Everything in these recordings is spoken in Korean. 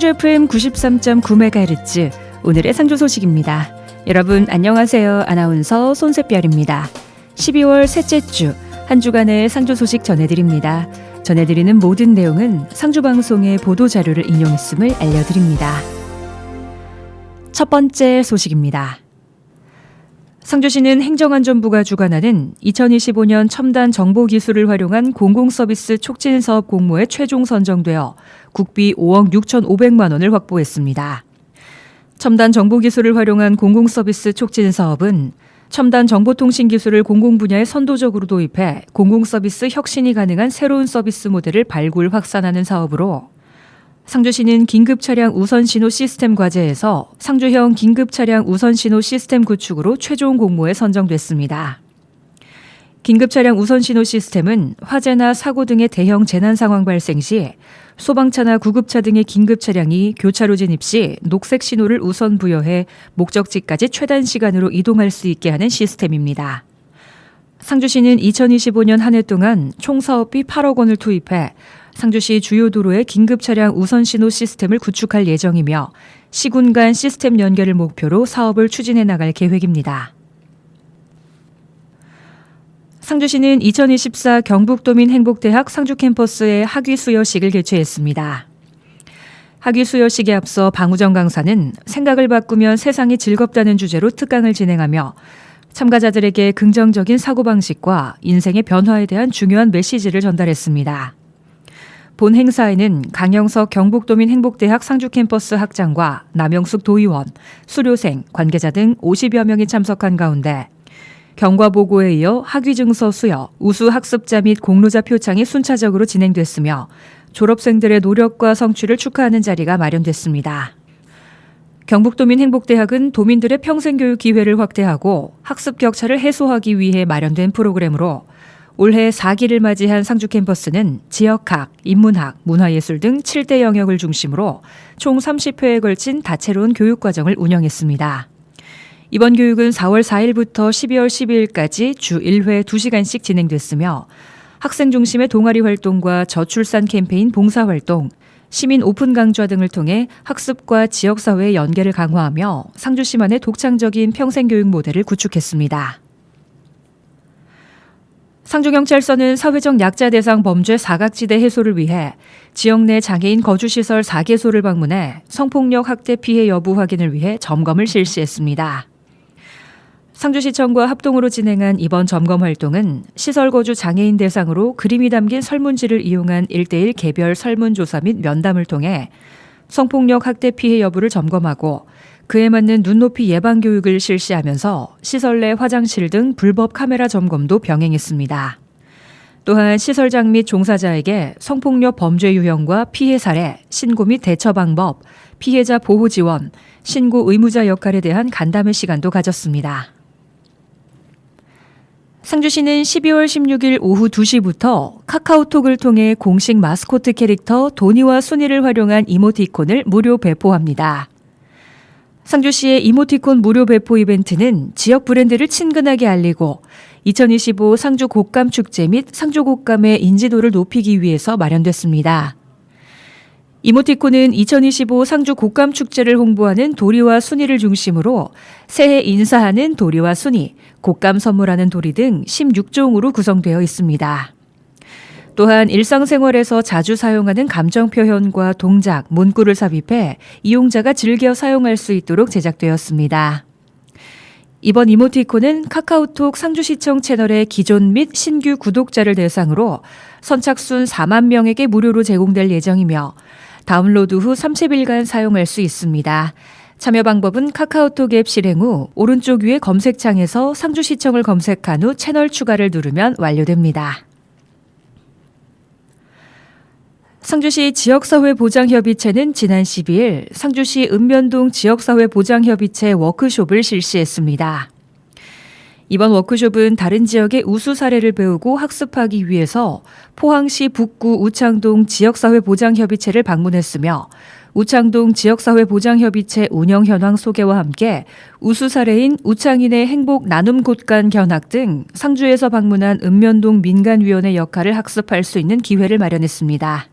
상주 FM 93.9MHz 오늘의 상주 소식입니다. 여러분 안녕하세요. 아나운서 손세별입니다. 12월 셋째 주 한 주간의 상주 소식 전해드립니다. 전해드리는 모든 내용은 상주방송의 보도자료를 인용했음을 알려드립니다. 첫 번째 소식입니다. 상주시는 행정안전부가 주관하는 2025년 첨단 정보기술을 활용한 공공서비스 촉진사업 공모에 최종 선정되어 국비 5억 6,500만 원을 확보했습니다. 첨단 정보기술을 활용한 공공서비스 촉진사업은 첨단 정보통신기술을 공공분야에 선도적으로 도입해 공공서비스 혁신이 가능한 새로운 서비스 모델을 발굴 확산하는 사업으로 상주시는 긴급차량 우선신호 시스템 과제에서 상주형 긴급차량 우선신호 시스템 구축으로 최종 공모에 선정됐습니다. 긴급차량 우선신호 시스템은 화재나 사고 등의 대형 재난 상황 발생 시 소방차나 구급차 등의 긴급차량이 교차로 진입 시 녹색 신호를 우선 부여해 목적지까지 최단 시간으로 이동할 수 있게 하는 시스템입니다. 상주시는 2025년 한 해 동안 총 사업비 8억 원을 투입해 상주시 주요 도로의 긴급차량 우선신호 시스템을 구축할 예정이며 시군 간 시스템 연결을 목표로 사업을 추진해 나갈 계획입니다. 상주시는 2024 경북도민 행복대학 상주 캠퍼스의 학위 수여식을 개최했습니다. 학위 수여식에 앞서 방우정 강사는 생각을 바꾸면 세상이 즐겁다는 주제로 특강을 진행하며 참가자들에게 긍정적인 사고방식과 인생의 변화에 대한 중요한 메시지를 전달했습니다. 본 행사에는 강영석 경북도민 행복대학 상주 캠퍼스 학장과 남영숙 도의원, 수료생, 관계자 등 50여 명이 참석한 가운데 경과보고에 이어 학위증서 수여, 우수학습자 및 공로자 표창이 순차적으로 진행됐으며 졸업생들의 노력과 성취를 축하하는 자리가 마련됐습니다. 경북도민 행복대학은 도민들의 평생교육 기회를 확대하고 학습 격차를 해소하기 위해 마련된 프로그램으로 올해 4기를 맞이한 상주 캠퍼스는 지역학, 인문학, 문화예술 등 7대 영역을 중심으로 총 30회에 걸친 다채로운 교육과정을 운영했습니다. 이번 교육은 4월 4일부터 12월 12일까지 주 1회 2시간씩 진행됐으며 학생 중심의 동아리 활동과 저출산 캠페인 봉사활동, 시민 오픈 강좌 등을 통해 학습과 지역사회의 연계를 강화하며 상주시만의 독창적인 평생교육 모델을 구축했습니다. 상주경찰서는 사회적 약자 대상 범죄 사각지대 해소를 위해 지역 내 장애인 거주시설 4개소를 방문해 성폭력 학대 피해 여부 확인을 위해 점검을 실시했습니다. 상주시청과 합동으로 진행한 이번 점검 활동은 시설 거주 장애인 대상으로 그림이 담긴 설문지를 이용한 1:1 개별 설문조사 및 면담을 통해 성폭력 학대 피해 여부를 점검하고 그에 맞는 눈높이 예방 교육을 실시하면서 시설 내 화장실 등 불법 카메라 점검도 병행했습니다. 또한 시설장 및 종사자에게 성폭력 범죄 유형과 피해 사례, 신고 및 대처 방법, 피해자 보호 지원, 신고 의무자 역할에 대한 간담회 시간도 가졌습니다. 상주시는 12월 16일 오후 2시부터 카카오톡을 통해 공식 마스코트 캐릭터 도니와 순이를 활용한 이모티콘을 무료 배포합니다. 상주시의 이모티콘 무료 배포 이벤트는 지역 브랜드를 친근하게 알리고 2025 상주 곶감 축제 및 상주 곶감의 인지도를 높이기 위해서 마련됐습니다. 이모티콘은 2025 상주 곶감 축제를 홍보하는 도리와 순이를 중심으로 새해 인사하는 도리와 순이, 곶감 선물하는 도리 등 16종으로 구성되어 있습니다. 또한 일상생활에서 자주 사용하는 감정 표현과 동작, 문구를 삽입해 이용자가 즐겨 사용할 수 있도록 제작되었습니다. 이번 이모티콘은 카카오톡 상주시청 채널의 기존 및 신규 구독자를 대상으로 선착순 4만 명에게 무료로 제공될 예정이며 다운로드 후 30일간 사용할 수 있습니다. 참여 방법은 카카오톡 앱 실행 후 오른쪽 위에 검색창에서 상주시청을 검색한 후 채널 추가를 누르면 완료됩니다. 상주시 지역사회보장협의체는 지난 12일 상주시 읍면동 지역사회보장협의체 워크숍을 실시했습니다. 이번 워크숍은 다른 지역의 우수 사례를 배우고 학습하기 위해서 포항시 북구 우창동 지역사회보장협의체를 방문했으며 우창동 지역사회보장협의체 운영 현황 소개와 함께 우수 사례인 우창인의 행복 나눔 곳간 견학 등 상주에서 방문한 읍면동 민간위원회 역할을 학습할 수 있는 기회를 마련했습니다.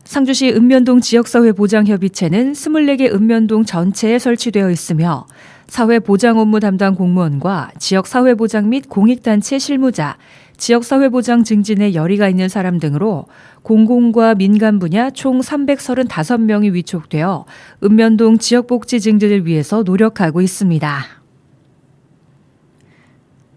상주시 읍면동 지역사회보장협의체는 24개 읍면동 전체에 설치되어 있으며 사회보장 업무 담당 공무원과 지역사회보장 및 공익단체 실무자, 지역사회보장 증진에 열의가 있는 사람 등으로 공공과 민간 분야 총 335명이 위촉되어 읍면동 지역복지 증진을 위해서 노력하고 있습니다.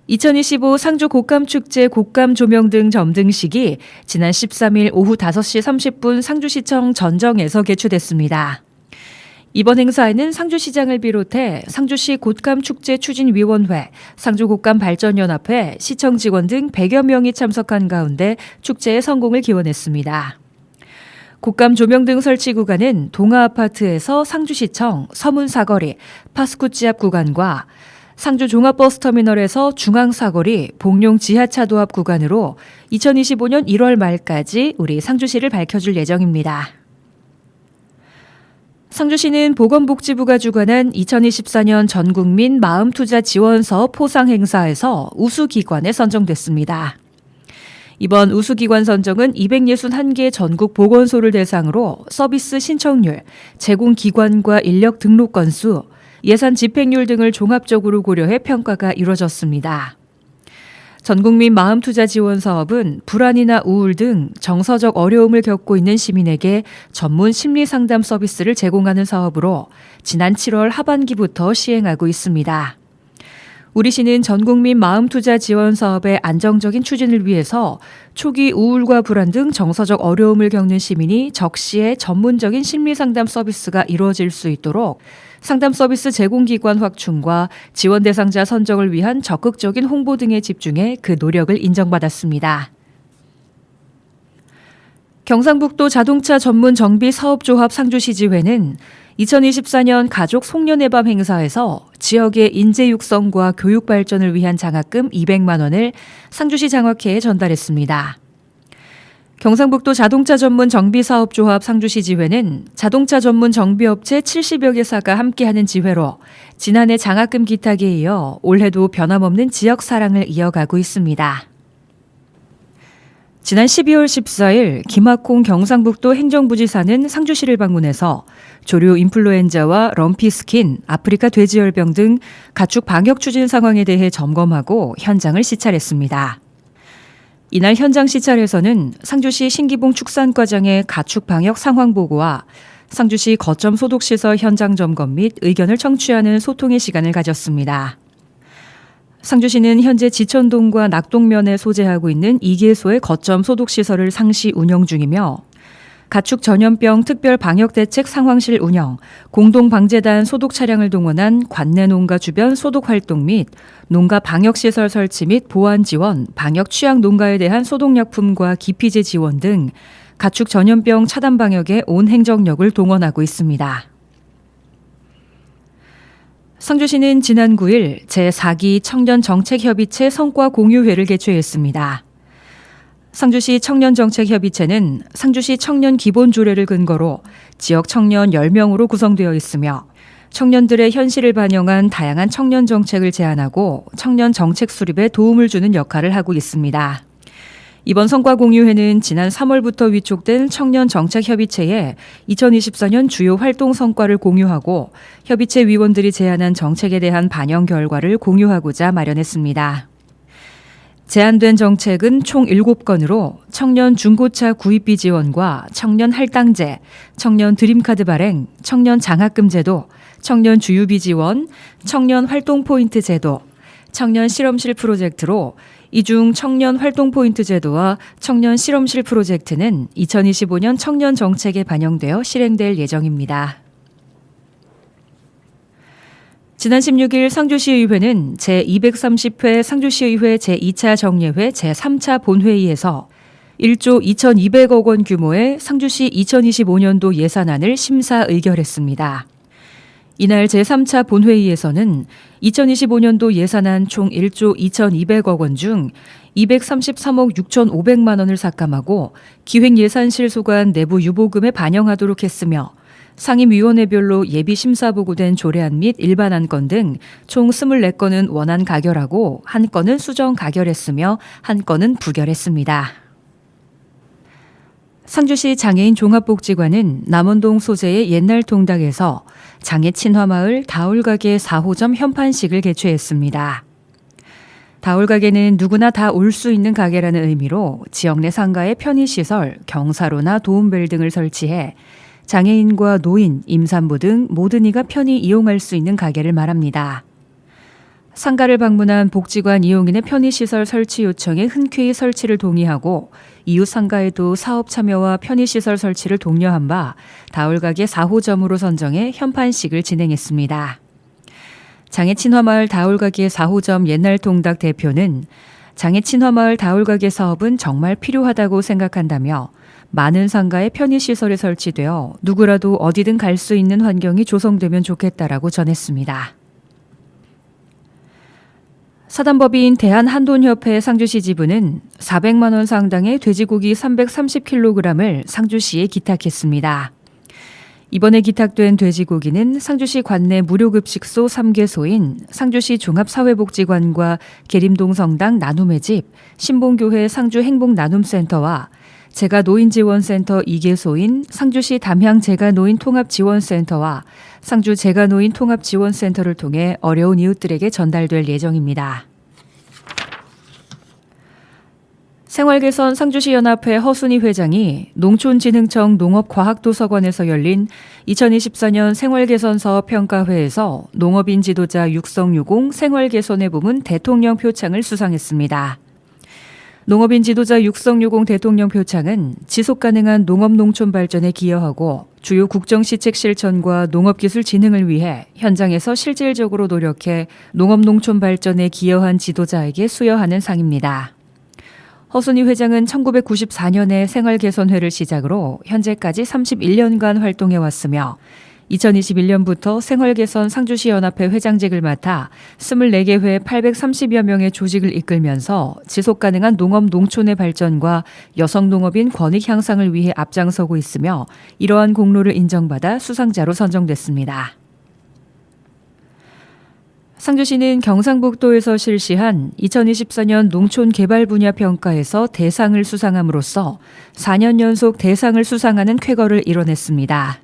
2025 상주 곡감축제 곡감 조명 등 점등식이 지난 13일 오후 5시 30분 상주시청 전정에서 개최됐습니다. 이번 행사에는 상주시장을 비롯해 상주시 곡감축제추진위원회, 상주곡감발전연합회, 시청 직원 등 100여 명이 참석한 가운데 축제의 성공을 기원했습니다. 곡감 조명 등 설치 구간은 동아아파트에서 상주시청, 서문사거리, 파스쿠치 앞 구간과 상주 종합버스터미널에서 중앙사거리, 복룡 지하차도 앞 구간으로 2025년 1월 말까지 우리 상주시를 밝혀줄 예정입니다. 상주시는 보건복지부가 주관한 2024년 전국민 마음투자 지원사업 포상 행사에서 우수기관에 선정됐습니다. 이번 우수기관 선정은 261개 전국 보건소를 대상으로 서비스 신청률, 제공기관과 인력 등록 건수, 예산 집행률 등을 종합적으로 고려해 평가가 이루어졌습니다. 전국민 마음투자 지원 사업은 불안이나 우울 등 정서적 어려움을 겪고 있는 시민에게 전문 심리상담 서비스를 제공하는 사업으로 지난 7월 하반기부터 시행하고 있습니다. 우리 시는 전국민 마음투자 지원 사업의 안정적인 추진을 위해서 초기 우울과 불안 등 정서적 어려움을 겪는 시민이 적시에 전문적인 심리상담 서비스가 이루어질 수 있도록 상담 서비스 제공기관 확충과 지원 대상자 선정을 위한 적극적인 홍보 등에 집중해 그 노력을 인정받았습니다. 경상북도 자동차 전문 정비 사업조합 상주시지회는 2024년 가족 송년회 밤 행사에서 지역의 인재 육성과 교육 발전을 위한 장학금 200만 원을 상주시 장학회에 전달했습니다. 경상북도 자동차 전문 정비사업조합 상주시지회는 자동차 전문 정비업체 70여 개사가 함께하는 지회로 지난해 장학금 기탁에 이어 올해도 변함없는 지역 사랑을 이어가고 있습니다. 지난 12월 14일 김학홍 경상북도 행정부지사는 상주시를 방문해서 조류 인플루엔자와 럼피스킨, 아프리카 돼지열병 등 가축 방역 추진 상황에 대해 점검하고 현장을 시찰했습니다. 이날 현장 시찰에서는 상주시 신기봉 축산과장의 가축 방역 상황 보고와 상주시 거점 소독시설 현장 점검 및 의견을 청취하는 소통의 시간을 가졌습니다. 상주시는 현재 지천동과 낙동면에 소재하고 있는 2개소의 거점 소독시설을 상시 운영 중이며 가축 전염병 특별 방역대책 상황실 운영, 공동방재단 소독 차량을 동원한 관내 농가 주변 소독 활동 및 농가 방역시설 설치 및 보안 지원, 방역 취약 농가에 대한 소독약품과 기피제 지원 등 가축 전염병 차단 방역에 온 행정력을 동원하고 있습니다. 상주시는 지난 9일 제4기 청년정책협의체 성과 공유회를 개최했습니다. 상주시 청년정책협의체는 상주시 청년 기본조례를 근거로 지역 청년 10명으로 구성되어 있으며 청년들의 현실을 반영한 다양한 청년 정책을 제안하고 청년 정책 수립에 도움을 주는 역할을 하고 있습니다. 이번 성과 공유회는 지난 3월부터 위촉된 청년정책협의체에 2024년 주요 활동 성과를 공유하고 협의체 위원들이 제안한 정책에 대한 반영 결과를 공유하고자 마련했습니다. 제안된 정책은 총 7건으로 청년 중고차 구입비 지원과 청년 할당제, 청년 드림카드 발행, 청년 장학금 제도, 청년 주유비 지원, 청년 활동 포인트 제도, 청년 실험실 프로젝트로 이 중 청년 활동 포인트 제도와 청년 실험실 프로젝트는 2025년 청년 정책에 반영되어 실행될 예정입니다. 지난 16일 상주시의회는 제230회 상주시의회 제2차 정례회 제3차 본회의에서 1조 2,200억 원 규모의 상주시 2025년도 예산안을 심사 의결했습니다. 이날 제3차 본회의에서는 2025년도 예산안 총 1조 2,200억 원 중 233억 6,500만 원을 삭감하고 기획예산실 소관 내부 유보금에 반영하도록 했으며 상임위원회별로 예비심사 보고된 조례안 및 일반 안건 등 총 24건은 원안 가결하고 1건은 수정 가결했으며 1건은 부결했습니다. 상주시 장애인 종합복지관은 남원동 소재의 옛날 통닭에서 장애 친화마을 다울가게 4호점 현판식을 개최했습니다. 다울가게는 누구나 다 올 수 있는 가게라는 의미로 지역 내 상가에 편의시설, 경사로나 도움벨 등을 설치해 장애인과 노인, 임산부 등 모든 이가 편히 이용할 수 있는 가게를 말합니다. 상가를 방문한 복지관 이용인의 편의시설 설치 요청에 흔쾌히 설치를 동의하고 이웃 상가에도 사업 참여와 편의시설 설치를 독려한 바 다울가게 4호점으로 선정해 현판식을 진행했습니다. 장애 친화마을 다울가게 4호점 옛날 통닭 대표는 장애 친화마을 다울가게 사업은 정말 필요하다고 생각한다며 많은 상가에 편의시설이 설치되어 누구라도 어디든 갈 수 있는 환경이 조성되면 좋겠다라고 전했습니다. 사단법인 대한한돈협회 상주시 지부는 400만 원 상당의 돼지고기 330kg을 상주시에 기탁했습니다. 이번에 기탁된 돼지고기는 상주시 관내 무료급식소 3개소인 상주시 종합사회복지관과 계림동 성당 나눔의 집, 신봉교회 상주행복나눔센터와 재가노인지원센터 2개소인 상주시 담향 재가노인 통합지원센터와 상주 재가노인 통합지원센터를 통해 어려운 이웃들에게 전달될 예정입니다. 생활개선 상주시 연합회 허순희 회장이 농촌진흥청 농업과학도서관에서 열린 2024년 생활개선 사업 평가회에서 농업인 지도자 육성유공 생활개선의 부문 대통령 표창을 수상했습니다. 농업인 지도자 육성유공 대통령 표창은 지속가능한 농업농촌 발전에 기여하고 주요 국정시책 실천과 농업기술 진흥을 위해 현장에서 실질적으로 노력해 농업농촌 발전에 기여한 지도자에게 수여하는 상입니다. 허순희 회장은 1994년에 생활개선회를 시작으로 현재까지 31년간 활동해왔으며 2021년부터 생활개선 상주시 연합회 회장직을 맡아 24개 회 830여 명의 조직을 이끌면서 지속가능한 농업 농촌의 발전과 여성 농업인 권익 향상을 위해 앞장서고 있으며 이러한 공로를 인정받아 수상자로 선정됐습니다. 상주시는 경상북도에서 실시한 2024년 농촌 개발 분야 평가에서 대상을 수상함으로써 4년 연속 대상을 수상하는 쾌거를 이뤄냈습니다.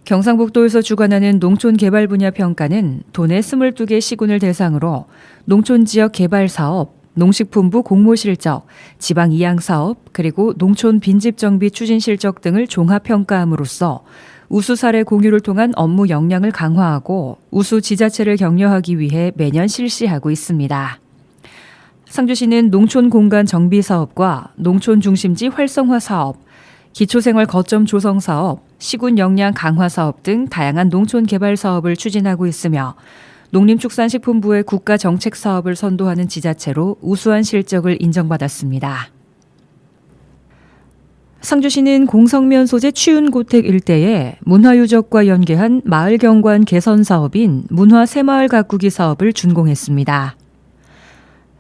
경상북도에서 주관하는 농촌 개발 분야 평가는 도내 22개 시군을 대상으로 농촌 지역 개발 사업, 농식품부 공모 실적, 지방 이양 사업, 그리고 농촌 빈집 정비 추진 실적 등을 종합 평가함으로써 우수 사례 공유를 통한 업무 역량을 강화하고 우수 지자체를 격려하기 위해 매년 실시하고 있습니다. 상주시는 농촌 공간 정비 사업과 농촌 중심지 활성화 사업, 기초생활 거점 조성 사업, 시군 역량 강화 사업 등 다양한 농촌 개발 사업을 추진하고 있으며 농림축산식품부의 국가 정책 사업을 선도하는 지자체로 우수한 실적을 인정받았습니다. 상주시는 공성면 소재 취운고택 일대에 문화유적과 연계한 마을 경관 개선 사업인 문화 새마을 가꾸기 사업을 준공했습니다.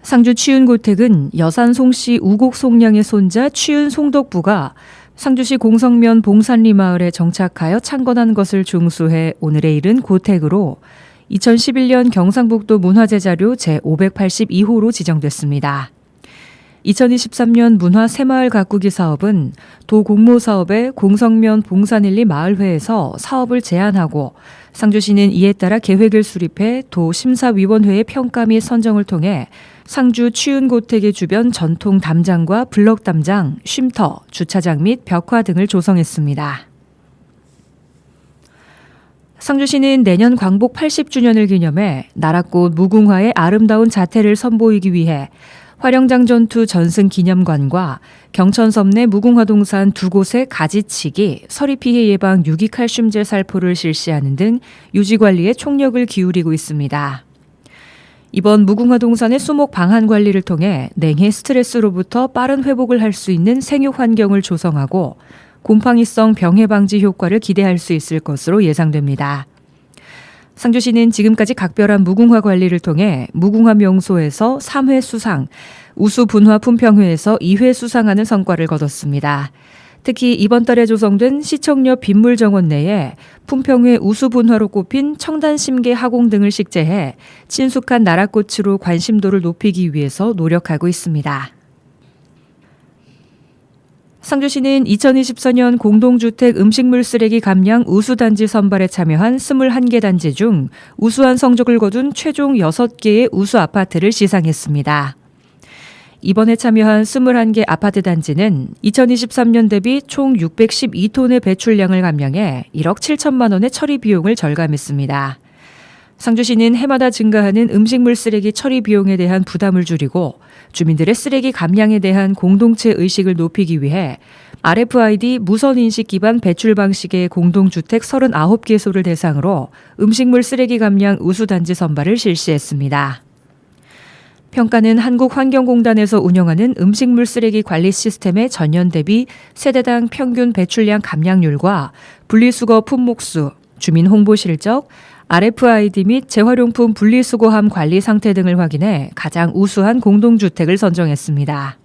상주 취운고택은 여산 송씨 우곡 송량의 손자 취운 송덕부가 상주시 공성면 봉산리 마을에 정착하여 창건한 것을 중수해 오늘에 이른 고택으로 2011년 경상북도 문화재자료 제582호로 지정됐습니다. 2023년 문화 새마을 가꾸기 사업은 도 공모사업의 공성면 봉산일리 마을회에서 사업을 제안하고 상주시는 이에 따라 계획을 수립해 도 심사위원회의 평가 및 선정을 통해 상주 취운고택의 주변 전통 담장과 블럭 담장, 쉼터, 주차장 및 벽화 등을 조성했습니다. 상주시는 내년 광복 80주년을 기념해 나랏꽃 무궁화의 아름다운 자태를 선보이기 위해 화령장 전투 전승 기념관과 경천섬 내 무궁화동산 두 곳의 가지치기, 서리 피해 예방 유기칼슘제 살포를 실시하는 등 유지 관리에 총력을 기울이고 있습니다. 이번 무궁화동산의 수목 방한 관리를 통해 냉해 스트레스로부터 빠른 회복을 할 수 있는 생육 환경을 조성하고 곰팡이성 병해 방지 효과를 기대할 수 있을 것으로 예상됩니다. 상주시는 지금까지 각별한 무궁화 관리를 통해 무궁화 명소에서 3회 수상, 우수 분화 품평회에서 2회 수상하는 성과를 거뒀습니다. 특히 이번 달에 조성된 시청역 빗물정원 내에 품평회 우수 분화로 꼽힌 청단심계 하공 등을 식재해 친숙한 나랏꽃으로 관심도를 높이기 위해서 노력하고 있습니다. 상주시는 2024년 공동주택 음식물 쓰레기 감량 우수단지 선발에 참여한 21개 단지 중 우수한 성적을 거둔 최종 6개의 우수 아파트를 시상했습니다. 이번에 참여한 21개 아파트 단지는 2023년 대비 총 612톤의 배출량을 감량해 1억 7천만 원의 처리 비용을 절감했습니다. 상주시는 해마다 증가하는 음식물 쓰레기 처리 비용에 대한 부담을 줄이고 주민들의 쓰레기 감량에 대한 공동체 의식을 높이기 위해 RFID 무선인식 기반 배출 방식의 공동주택 39개소를 대상으로 음식물 쓰레기 감량 우수단지 선발을 실시했습니다. 평가는 한국환경공단에서 운영하는 음식물 쓰레기 관리 시스템의 전년 대비 세대당 평균 배출량 감량률과 분리수거 품목수, 주민 홍보 실적, RFID 및 재활용품 분리수거함 관리 상태 등을 확인해 가장 우수한 공동주택을 선정했습니다.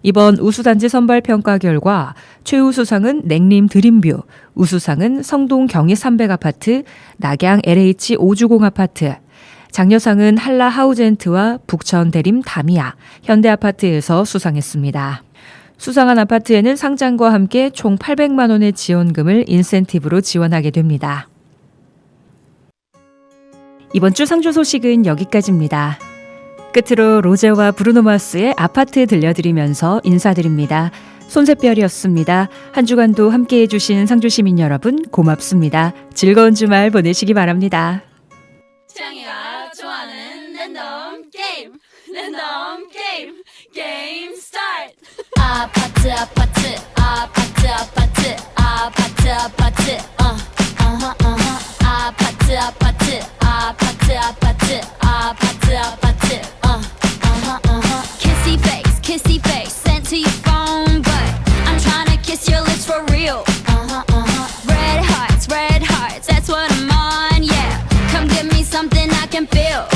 이번 우수단지 선발 평가 결과 최우수상은 냉림 드림뷰, 우수상은 성동 경희 300아파트, 낙양 LH 오주공 아파트, 장려상은 한라 하우젠트와 북천 대림 다미아, 현대아파트에서 수상했습니다. 수상한 아파트에는 상장과 함께 총 800만 원의 지원금을 인센티브로 지원하게 됩니다. 이번 주 상주 소식은 여기까지입니다. 끝으로 로제와 브루노 마스의 아파트 들려드리면서 인사드립니다. 손새별이었습니다. 한 주간도 함께해 주신 상주 시민 여러분 고맙습니다. 즐거운 주말 보내시기 바랍니다. 창이가 좋아하는 랜덤 게임 게임 스타트. 아파트 아파트 아파트 아파트 아파트 아파트 아파트 아파트 아파트 아파트 아파트 아파트 kissy face sent to your phone but I'm trying to kiss your lips for real. Red hearts that's what I'm on, yeah. Come give me something I can feel.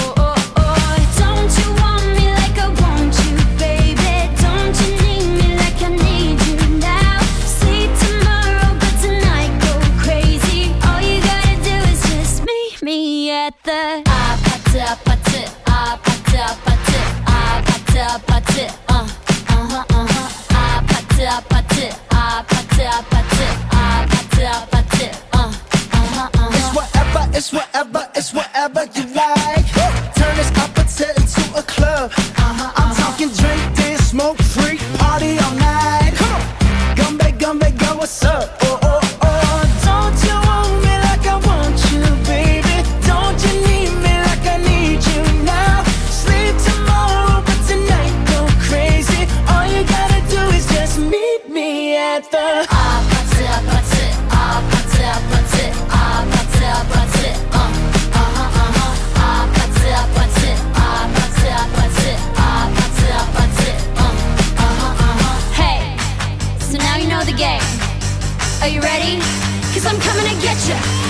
Don't you want me like I want you, baby? Don't you need me like I need you now? Sleep tomorrow but tonight go crazy. All you gotta do is just meet me at the 아파트 아파트 아파트 아파트 아파트 아파트 아파트 아파트 아파트 아파트 아파트 It's whatever you like. Turn this appetite into a club. I'm talking drink this, smoke free, party all night. Come back, go, what's up? Oh. Don't you want me like I want you, baby? Don't you need me like I need you now? Sleep tomorrow, but tonight go crazy. All you gotta do is just meet me at the 아파트 아파트 아파트 아파트 아파트 아파트 아파트 아파트 아파트 아파트 Hey, so now you know the game. Are you ready? 'Cause I'm coming to get you.